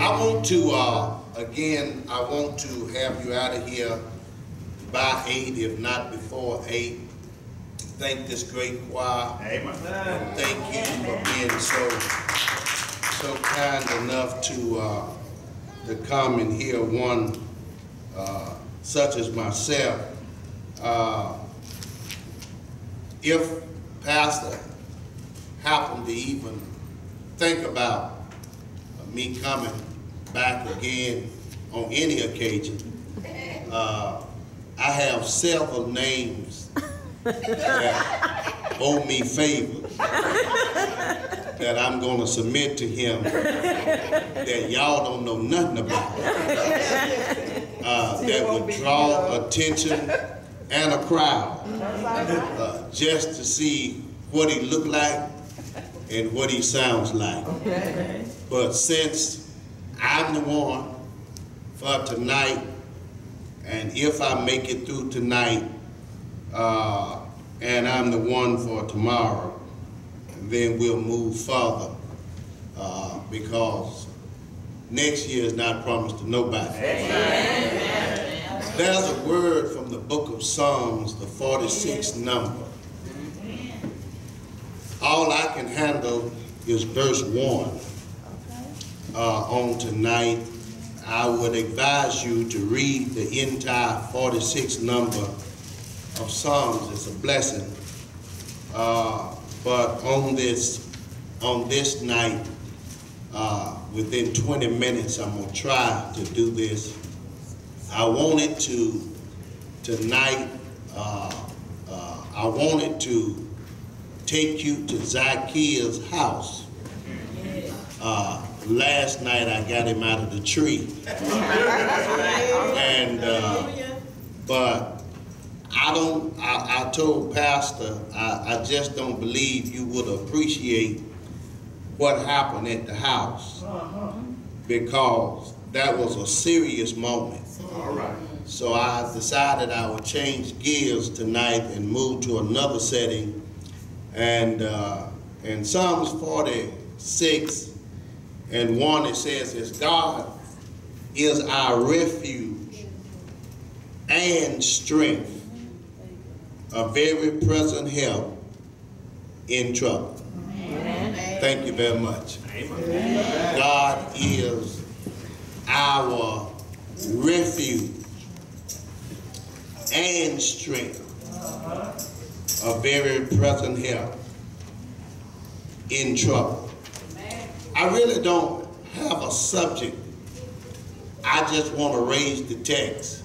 I want to, again, I want to have you out of here by 8, if not before 8. Thank this great choir. Amen. And thank you for being so kind enough to come and hear one such as myself. If Pastor happened to even think about me coming back again on any occasion, I have several names that owe me favors that I'm going to submit to him that y'all don't know nothing about, that would draw attention and a crowd just to see what he looked like and what he sounds like. But since I'm the one for tonight, and if I make it through tonight, and I'm the one for tomorrow, then we'll move further, because next year is not promised to nobody. There's a word from the book of Psalms, the 46th number. All I can handle is verse 1 on tonight. I would advise you to read the entire 46th number of Psalms. It's a blessing. But on this night, within 20 minutes, I'm going to try to do this. I wanted to, tonight, I wanted to take you to Zacchaeus' house. Last night I got him out of the tree. And, but I told Pastor, I just don't believe you would appreciate what happened at the house, because that was a serious moment. All right. So I decided I would change gears tonight and move to another setting. And in Psalms 46 and 1, it says, God is our refuge and strength, a very present help in trouble. Amen. Thank you very much. Amen. God is our refuge and strength, a very present help in trouble. I really don't have a subject. I just want to raise the text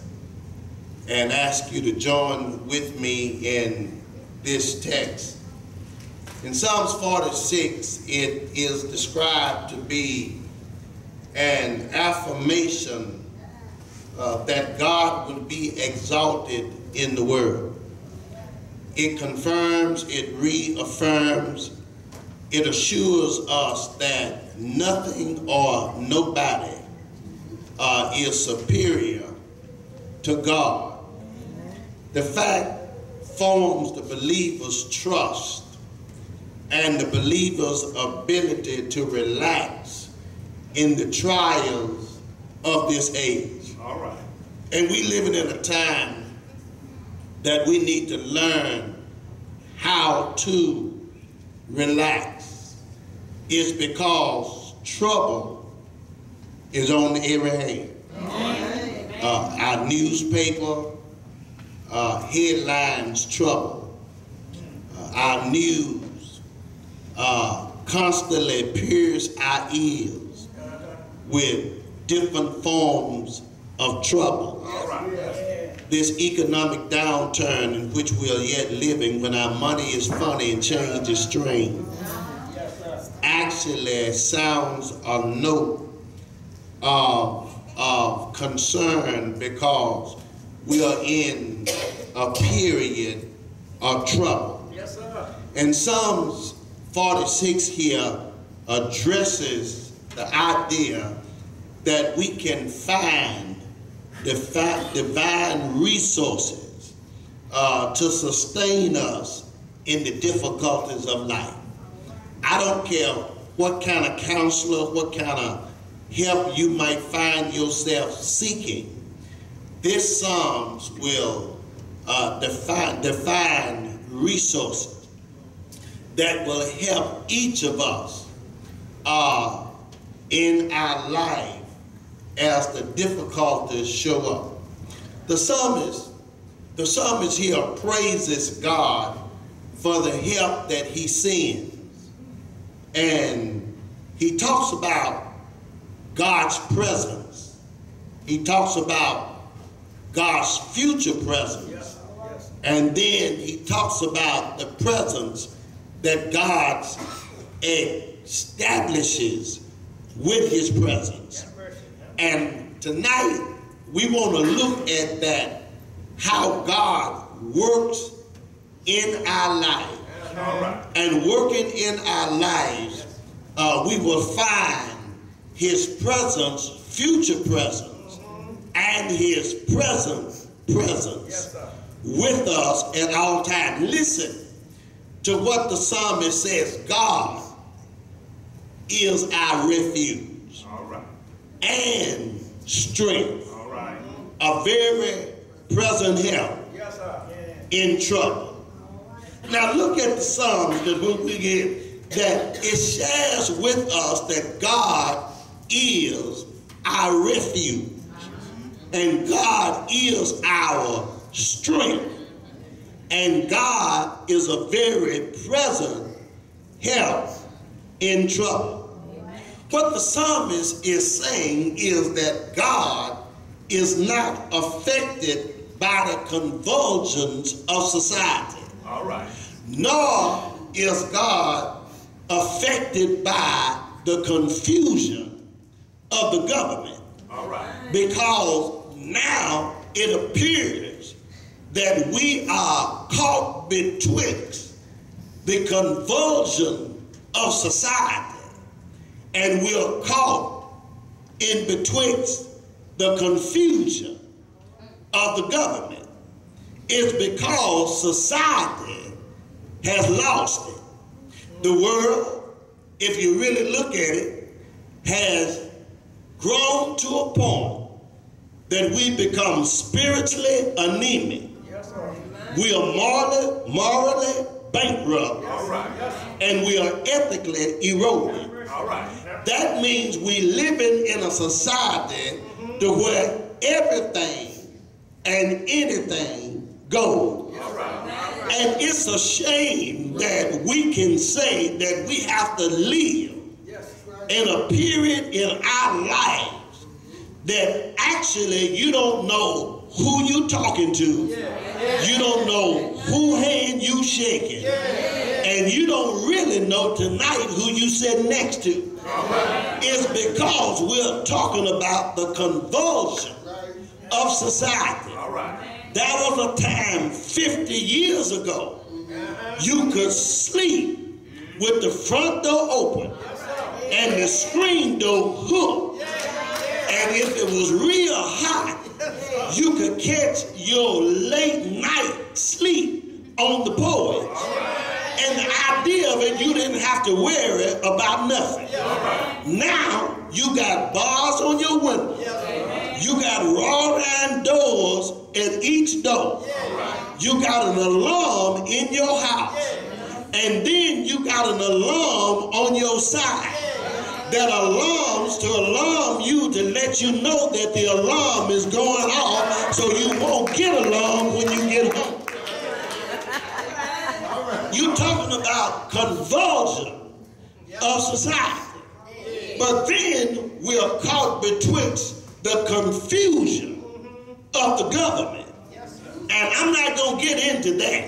and ask you to join with me in this text. In Psalms 46, it is described to be an affirmation that God will be exalted in the world. It confirms, it reaffirms, it assures us that nothing or nobody is superior to God. The fact forms the believer's trust and the believer's ability to relax in the trials of this age. All right. And we living in a time that we need to learn how to relax. It's because trouble is on every hand. Our newspaper headlines trouble. Our news constantly pierce our ears with different forms of trouble. This economic downturn in which we are yet living, when our money is funny and change is strange, actually sounds a note of concern, because we are in a period of trouble. Yes, sir. And Psalms 46 here addresses the idea that we can find divine resources to sustain us in the difficulties of life. I don't care what kind of counselor, what kind of help you might find yourself seeking. This Psalms will define resources that will help each of us in our life as the difficulties show up. The psalmist here praises God for the help that he sends. And he talks about God's presence. He talks about God's future presence. And then he talks about the presence that God establishes with his presence. And tonight we want to look at that, how God works in our life. And working in our lives, we will find his presence, future presence, and his presence with us at all times. Listen to what the psalmist says. God is our refuge and strength, a very present help in trouble. Now look at the Psalms that we get, that it shares with us that God is our refuge and God is our strength, and God is a very present help in trouble. What the psalmist is saying is that God is not affected by the convulsions of society. Nor is God affected by the confusion of the government. Because now it appears that we are caught betwixt the convulsion of society, and we are caught in betwixt the confusion of the government. It's because society has lost it. The world, if you really look at it, has grown to a point that we become spiritually anemic. We are morally bankrupt, and we are ethically eroded. That means we living in a society to where everything and anything goes. And it's a shame that we can say that we have to live in a period in our lives that actually you don't know who you talking to, you don't know who hand you shaking, and you don't really know tonight who you sit next to. It's because we're talking about the convulsion of society. There was a time 50 years ago you could sleep with the front door open and the screen door hooked, and if it was real hot you could catch your late night sleep on the porch, and the idea of it, you didn't have to worry about nothing. Now you got bars on your window, you got wrought iron doors at each door, you got an alarm in your house, and then you got an alarm on your side that alarms to alarm you, to let you know that the alarm is going off so you won't get alarmed when you get home. You're talking about convulsion of society. But then we are caught betwixt the confusion of the government. And I'm not going to get into that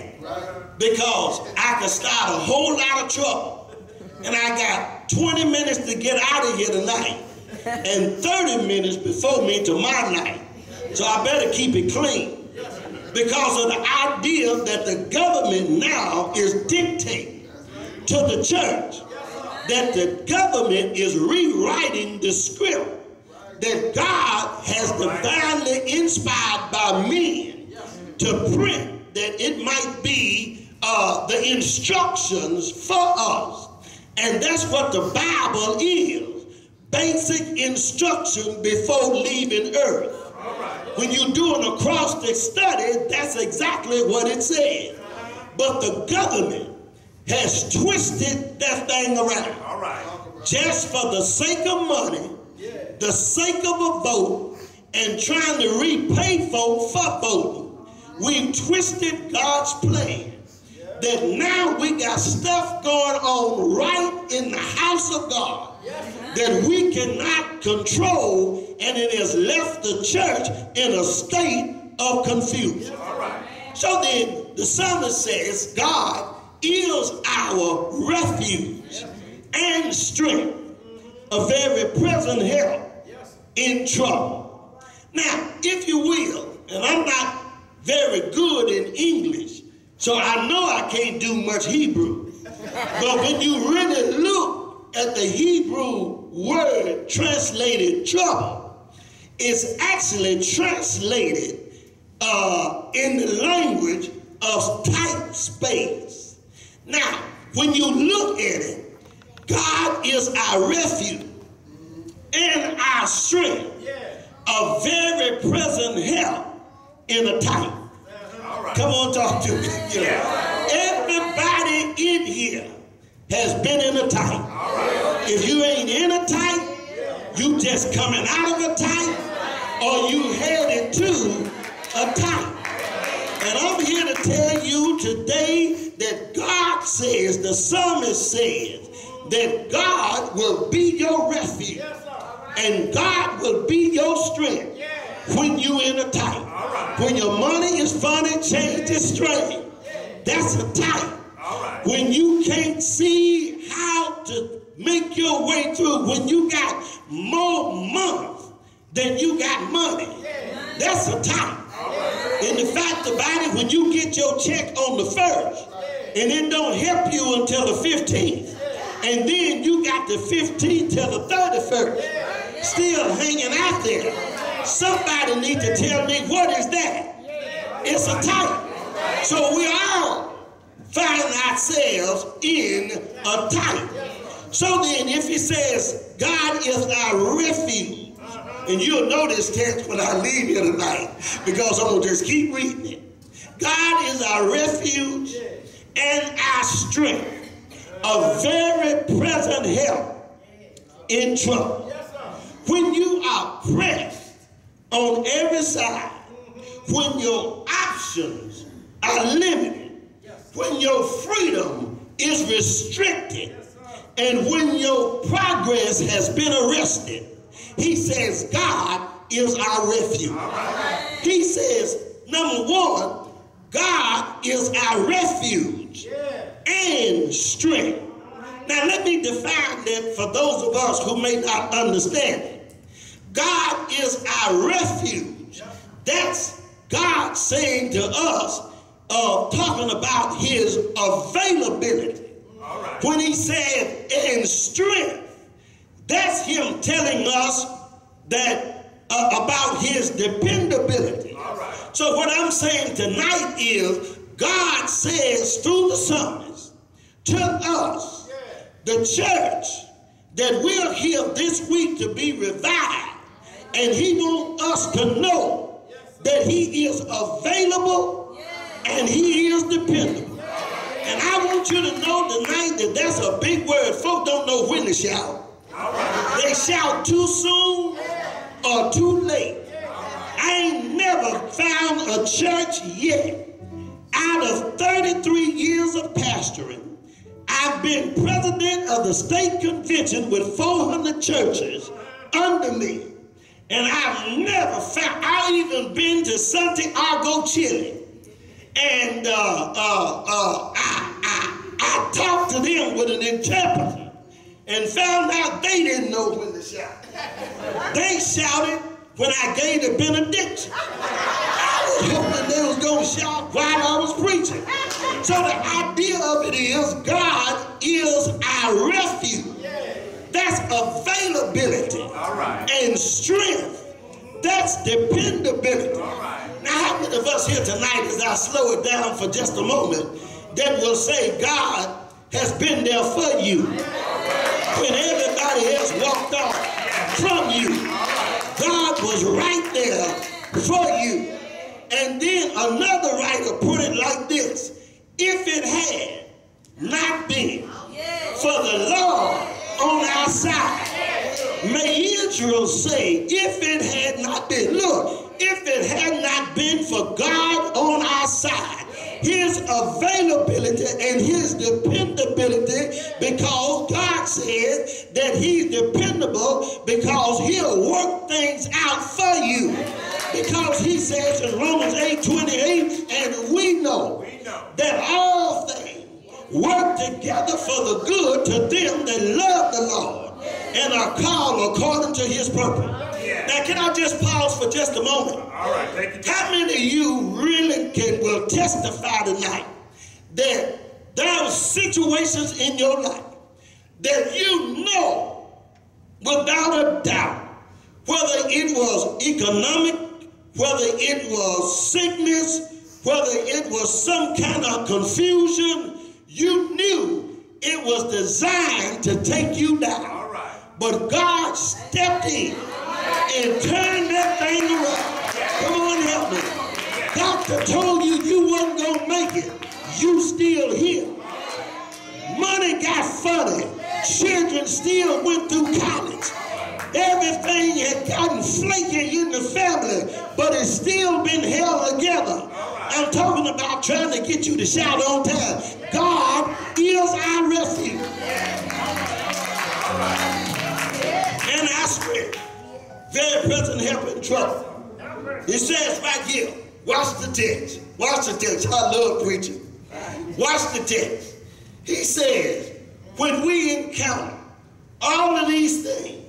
because I could start a whole lot of trouble. And I got 20 minutes to get out of here tonight and 30 minutes before me to my night. So I better keep it clean, because of the idea that the government now is dictating to the church, that the government is rewriting the script that God has divinely inspired by men to print, that it might be the instructions for us. And that's what the Bible is. basic instruction before leaving earth. When you're doing a acrostic study, that's exactly what it says. But the government has twisted that thing around. Just for the sake of money, the sake of a vote, and trying to repay folk for voting. We've twisted God's plan. That now we got stuff going on right in the house of God that we cannot control, and it has left the church in a state of confusion. So then the psalmist says, God is our refuge and strength, a very present help in trouble. Now, if you will, and I'm not very good in English, so I know I can't do much Hebrew. But when you really look at the Hebrew word translated trouble, it's actually translated in the language of tight space. Now, when you look at it, God is our refuge and our strength, a very present help in a tight. Come on, talk to me. Everybody in here has been in a tight. If you ain't in a tight, you just coming out of a tight, or you headed to a tight. And I'm here to tell you today that God says, the psalmist says, that God will be your refuge, and God will be your strength when you in a tight. When your money is funny, change is straight. That's a tight. When you can't see how to make your way through, when you got more months than you got money, that's a tight. And the fact about it, when you get your check on the 1st, and it don't help you until the 15th, and then you got the 15th till the 31st, still hanging out there. Somebody need to tell me, what is that? It's a tight. So we all find ourselves in a tight. So then if he says, God is our refuge, and you'll know this text when I leave here tonight, because I'm going to just keep reading it. God is our refuge and our strength, a very present help in trouble. When you are pressed on every side, when your options are limited, when your freedom is restricted, and when your progress has been arrested, he says God is our refuge. He says, number one, God is our refuge and strength. Now let me define that for those of us who may not understand it. God is our refuge. That's God saying to us, talking about his availability. When he said, and strength, that's him telling us that about his dependability. So what I'm saying tonight is, God says through the psalmist to us, the church, that we're here this week to be revived. And he wants us to know that he is available and he is dependable. And I want you to know tonight that that's a big word. Folk don't know when to shout. They shout too soon or too late. I ain't never found a church yet. Out of 33 years of pastoring, I've been president of the state convention with 400 churches under me. And I've never found, I've even been to Santiago, Chile. And I talked to them with an interpreter and found out they didn't know when to shout. They shouted when I gave the benediction. I was hoping they was going to shout while I was preaching. So the idea of it is, God is our refuge. That's availability. And strength. That's dependability. Now, how many of us here tonight, as I slow it down for just a moment, that will say God has been there for you when everybody else walked off? from you. God was right there for you. And then another writer put it like this: if it had not been for the Lord on our side, may Israel say, if it had not been. Look, if it had not been for God on our side, his availability and his dependability, because God says that he's dependable, because he'll work things out for you. Because he says in Romans 8:28, and we know that all things work together for the good to them that love the Lord and are called according to his purpose. Now, can I just pause for just a moment? All right, thank you. How many of you really will testify tonight that there are situations in your life that you know without a doubt, whether it was economic, whether it was sickness, whether it was some kind of confusion, you knew it was designed to take you down. All right. But God stepped in and turned that thing around. Come on, help me. Doctor told you you wasn't going to make it. You still here. Money got funny. Children still went through college. Everything had gotten flaky in the family, but it's still been held together. I'm talking about trying to get you to shout on time. God is our refuge. And I swear, very present help in trouble. It says right here, watch the text. Watch the text. I love preaching. Watch the text. He says, when we encounter all of these things,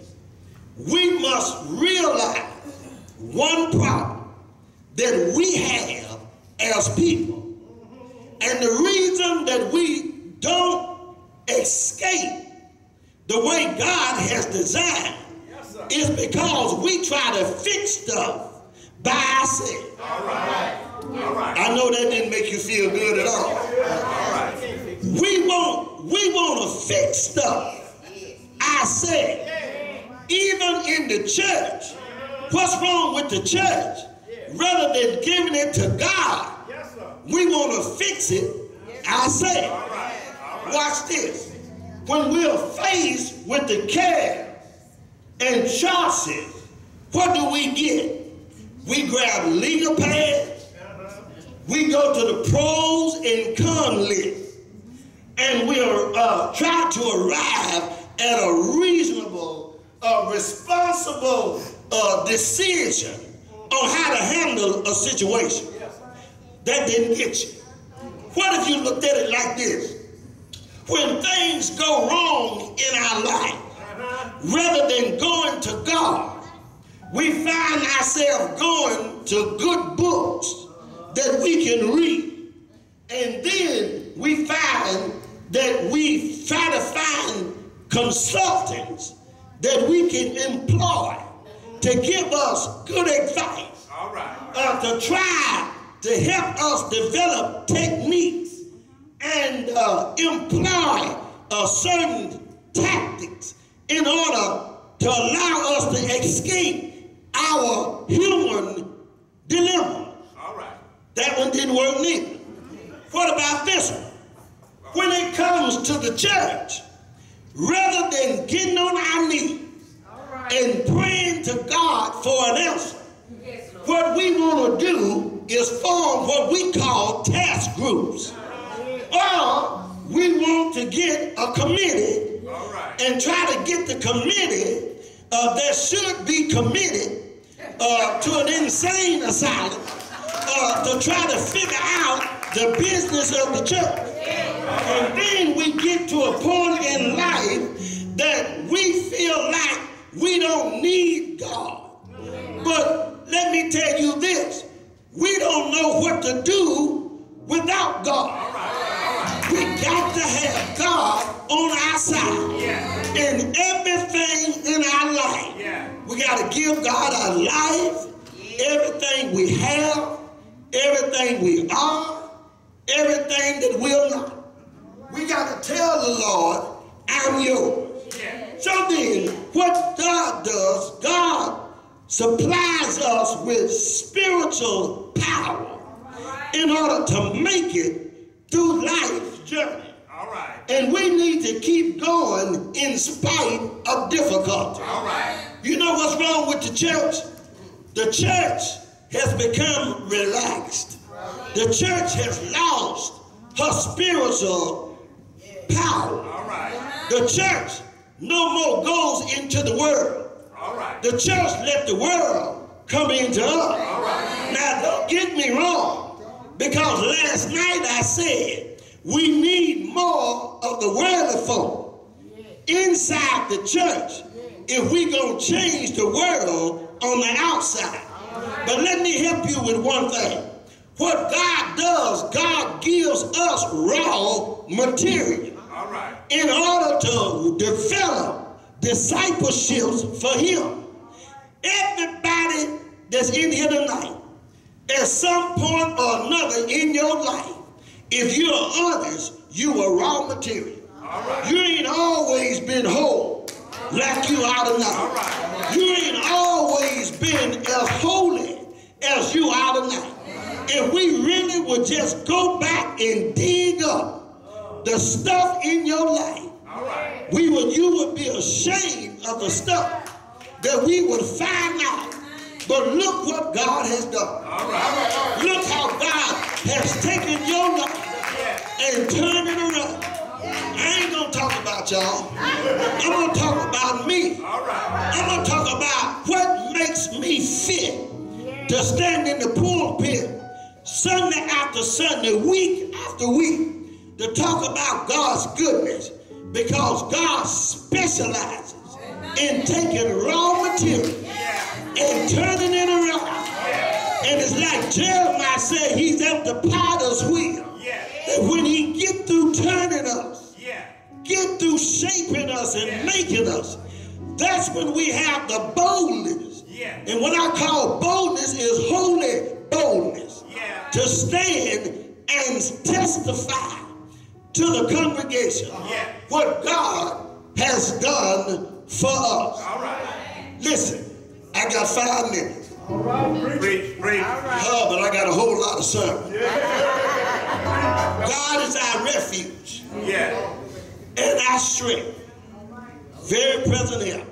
we must realize one problem that we have as people. And the reason that we don't escape the way God has designed is because we try to fix stuff by ourselves. All right. All right. I know that didn't make you feel good at all. All right. We want to fix stuff ourselves. Even in the church. What's wrong with the church? Rather than giving it to God, we want to fix it ourselves. Watch this. When we're faced with the care and choices, what do we get? We grab legal pads. We go to the pros and cons list, and we'll try to arrive at a reasonable, responsible decision on how to handle a situation. That didn't get you. What if you looked at it like this? When things go wrong in our life, rather than going to God, we find ourselves going to good books that we can read. And then we find that we try to find consultants that we can employ to give us good advice. All right. To try to help us develop techniques and employ certain tactics in order to allow us to escape our human dilemma. All right. That one didn't work neither. What about this one? When it comes to the church, rather than getting on our knees and praying to God for an answer, what we want to do is form what we call task groups. Or we want to get a committee and try to get the committee that should be committed to an insane asylum to try to figure out the business of the church. And then we get to a point in life that we feel like we don't need God. But let me tell you this, we don't know what to do without God. We got to have God on our side in everything in our life. We got to give God our life, everything we have, everything we are, everything that we're not. We got to tell the Lord, I'm yours. So then, what God does, God supplies us with spiritual power in order to make it through life's journey. All right. And we need to keep going in spite of difficulty. All right. You know what's wrong with the church? The church has become relaxed. The church has lost her spiritual power. All right. The church no more goes into the world. All right. The church let the world come into us. All right. Now, don't get me wrong, because last night I said we need more of the worldly folk inside the church if we gonna change the world on the outside. But let me help you with one thing. What God does, God gives us raw material All right. in order to develop discipleships for Him. Everybody that's in here tonight, at some point or another in your life, if you're honest, you are raw material. All right. You ain't always been whole like you are tonight. All right. You ain't always been as holy as you are tonight. If we really would just go back and dig up the stuff in your life, All right. you would be ashamed of the stuff that we would find out. But look what God has done. All right. Look how God has taken your life and turned it around. I ain't gonna talk about y'all. I'm gonna talk about me. All right. I'm gonna talk about what makes me fit to stand in the pulpit Sunday after Sunday, week after week, to talk about God's goodness, because God specializes in taking raw material and turning it around. And it's like Jeremiah said, he's at the potter's wheel. And when he get through turning us, get through shaping us and making us, that's when we have the boldness. And what I call boldness is holy boldness. To stand and testify to the congregation what God has done for us. All right. Listen, I got 5 minutes. All right. Preach. But I got a whole lot of sermon. God is our refuge and our strength, very present help.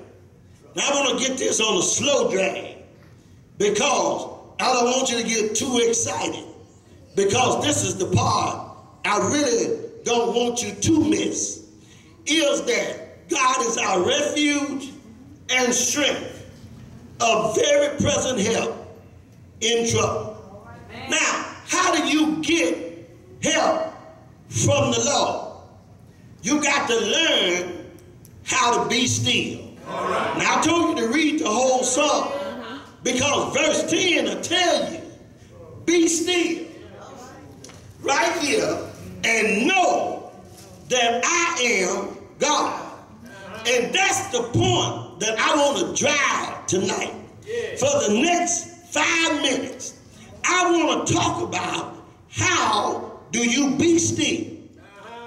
Now I want to get this on a slow drag, because I don't want you to get too excited, because this is the part I really don't want you to miss, is that God is our refuge and strength, a very present help in trouble. Now, how do you get help from the Lord? You got to learn how to be still. Now, I told you to read the whole song, because verse 10 will tell you, be still right here and know that I am God. And that's the point that I want to drive tonight. For the next 5 minutes, I want to talk about how do you be still.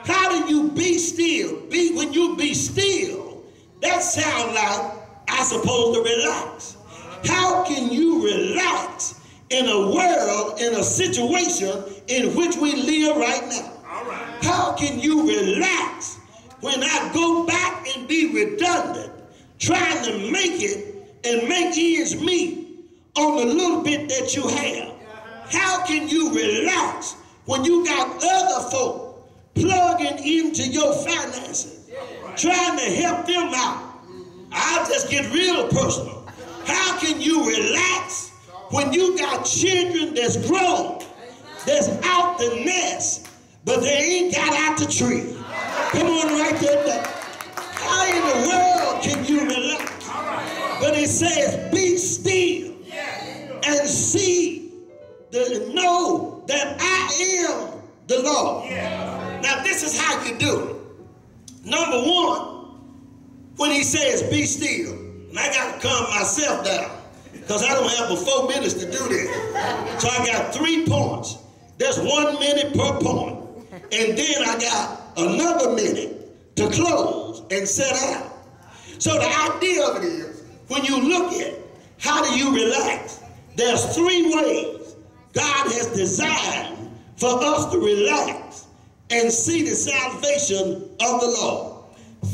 How do you be still? When you be still, that sounds like I'm supposed to relax. How can you relax in a world, in a situation in which we live right now? How can you relax when I go back and be redundant, trying to make it and make ends meet on the little bit that you have? How can you relax when you got other folk plugging into your finances, trying to help them out? I'll just get real personal. How can you relax when you got children that's grown, that's out the nest, but they ain't got out the tree? Come on, right there. How in the world can you relax? But it says, be still and see, know that I am the Lord. Now, this is how you do it. Number one, when he says, be still, and I got to calm myself down, because I don't have but 4 minutes to do this. So I got 3 points. There's 1 minute per point. And then I got another minute to close and set out. So the idea of it is, when you look at how do you relax, there's 3 ways God has designed for us to relax and see the salvation of the Lord.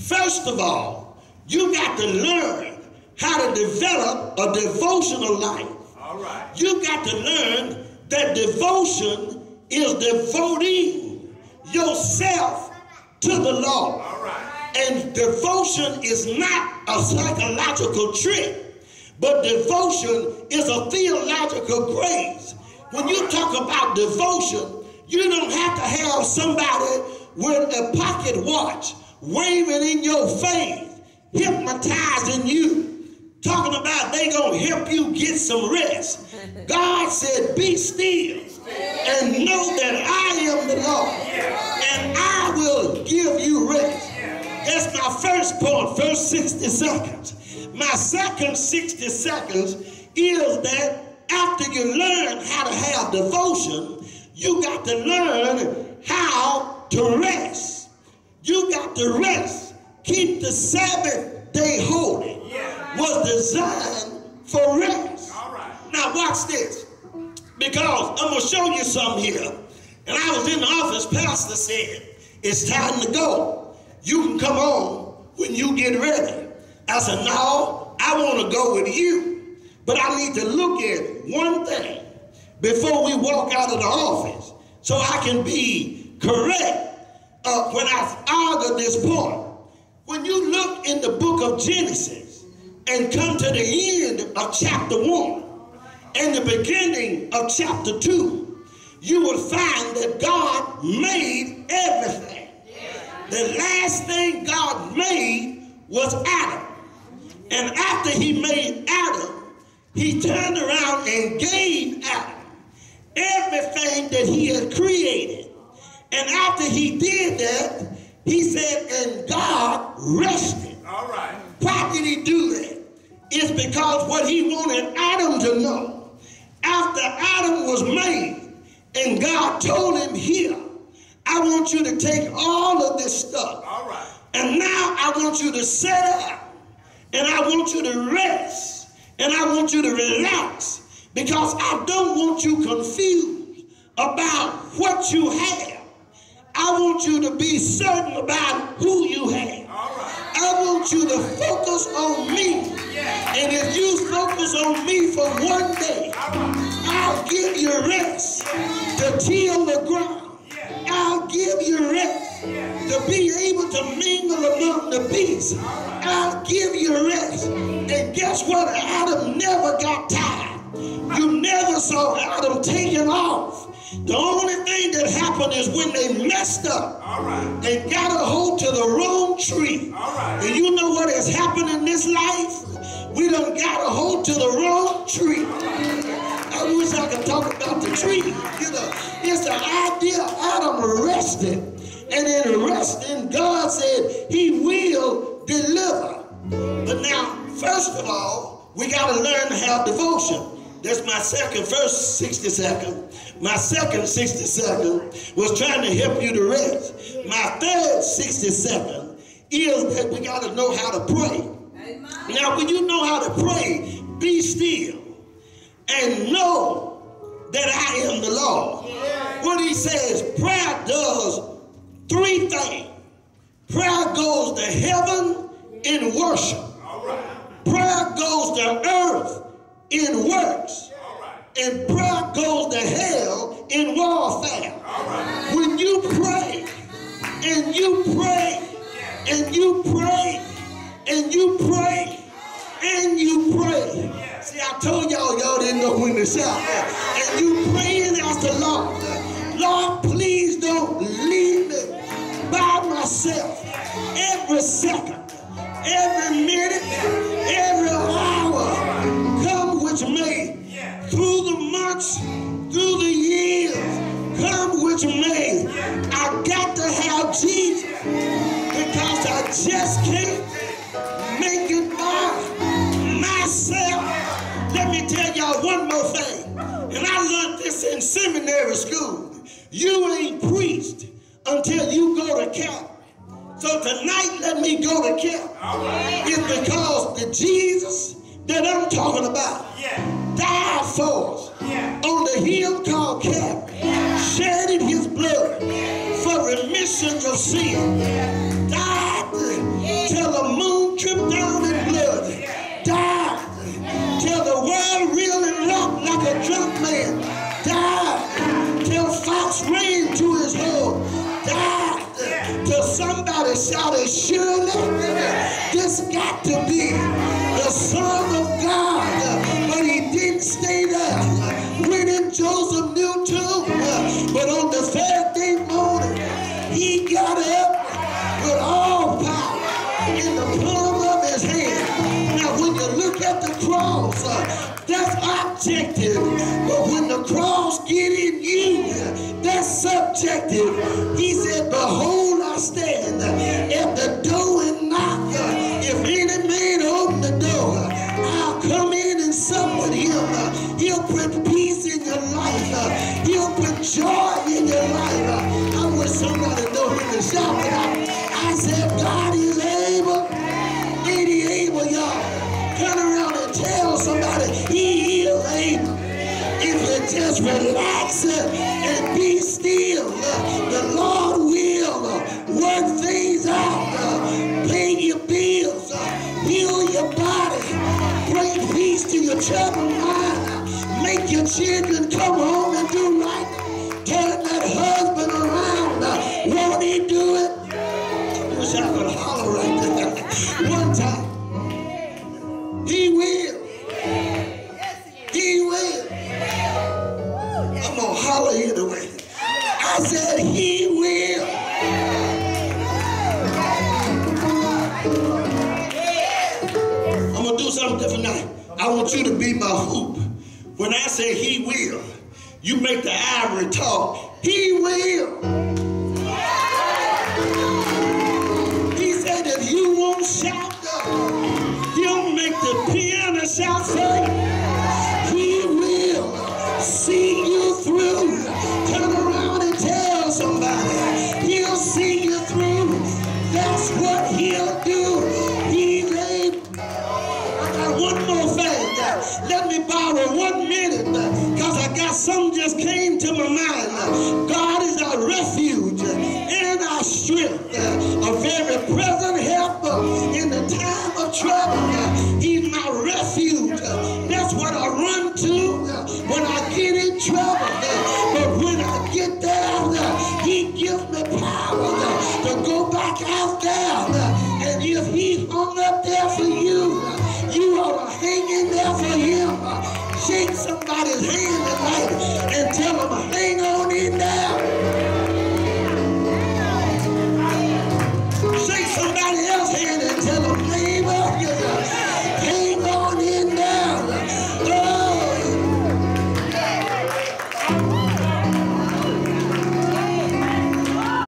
First of all, you got to learn how to develop a devotional life. All right. You got to learn that devotion is devoting yourself to the Lord. All right. And devotion is not a psychological trick, but devotion is a theological grace. When you talk about devotion, you don't have to have somebody with a pocket watch waving in your face, hypnotizing you, talking about they gonna help you get some rest. God said, be still and know that I am the Lord, and I will give you rest. That's my first point, first 60 seconds. My second 60 seconds is that after you learn how to have devotion, you got to learn how to rest. You got to rest. Keep the Sabbath day holy. Was designed for rest. All right. Now watch this, because I'm going to show you something here. And I was in the office, pastor said, it's time to go. You can come on when you get ready. I said, no, I want to go with you. But I need to look at one thing before we walk out of the office so I can be correct when I argue this point. When you look in the book of Genesis and come to the end of chapter 1 and the beginning of chapter 2, you will find that God made everything. The last thing God made was Adam. And after he made Adam, he turned around and gave Adam everything that he had created. And after he did that, he said, and God rested. All right. Why did he do that? It's because what he wanted Adam to know. After Adam was made, and God told him, here, I want you to take all of this stuff. All right. And now I want you to sit up, and I want you to rest, and I want you to relax, because I don't want you confused about what you have. I want you to be certain about who you have. All right. I want you to focus on me. And if you focus on me for one day, I'll give you rest to till the ground. I'll give you rest to be able to mingle among the beasts. I'll give you rest. And guess what? Adam never got tired. You never saw Adam taking off. The only thing that happened is when they messed up and got a hold to the wrong tree. And you know what has happened in this life? We done got a hold to the wrong tree. I wish I could talk about the tree. You know, it's the idea Adam rested. And in resting, God said he will deliver. But now, first of all, we got to learn to have devotion. That's my second, first 60 seconds. My second 60 seconds was trying to help you to rest. My third 60 seconds is that we got to know how to pray. Amen. Now, when you know how to pray, be still and know that I am the Lord. Yeah. What he says, prayer does 3 things. Prayer goes to heaven in worship. All right. Prayer goes to earth in works. And prayer goes to hell in warfare. Right. When you pray, and you pray, and you pray, and you pray, and you pray. See, I told y'all didn't know when to shout. And you pray and ask the Lord, Lord, please don't leave me by myself every second, every minute, every hour. Come which may. Through the months, through the years, come which may, I got to have Jesus, because I just can't make it by myself. Let me tell y'all one more thing, and I learned this in seminary school. You ain't preached until you go to Calvary. So tonight, let me go to camp. It's because the Jesus that I'm talking about died for us on the hill called Calvary, shedding his blood for remission of sin, died till the moon dripped down in blood, died till the world reeled and rocked like a drunk man, died till fox ran to his hole, died till somebody shouted, surely this got to be the Son of God. But he didn't stay there. Went in Joseph knew too. But on the third day morning, he got up with all power in the palm of his hand. Now when you look at the cross, that's objective. But when the cross get in you, that's subjective. He said, behold, I stand at the door and knock. If any man open the door, I'll come in and sup with him. He'll put peace in your life. He'll put joy in your life. I wish somebody know him to shout it out. I said, God is able. Ain't he able, y'all? Turn around and tell somebody he is able. If you just relax and be still, the Lord will work things out, pay your bills, heal your body, bring peace to your troubled mind, make your children come home and do right, turn that husband around. Won't he do it? I wish I could holler right there. One time. He will. He will. I'm going to holler anyway. I said he will. I'm going to do something different tonight. I want you to be my hoop. When I say he will, you make the ivory talk. He will. He said if you won't shout, he'll make the piano shout for you. He will see you through. Turn around and tell somebody. He'll see you through. That's what he'll do. He's able. I got one more thing. Let me borrow 1 minute because I got something just came to my mind. God is our refuge and our strength, a very present help in the time of trouble. He's my refuge. That's what I run to when I get in trouble. But when I get there, he gives me power to go back out there. And if he hung up there for you, you ought to hang in there for him. Shake somebody's hand tonight and tell them, hang on in there. Shake somebody else's hand and tell them, neighbor,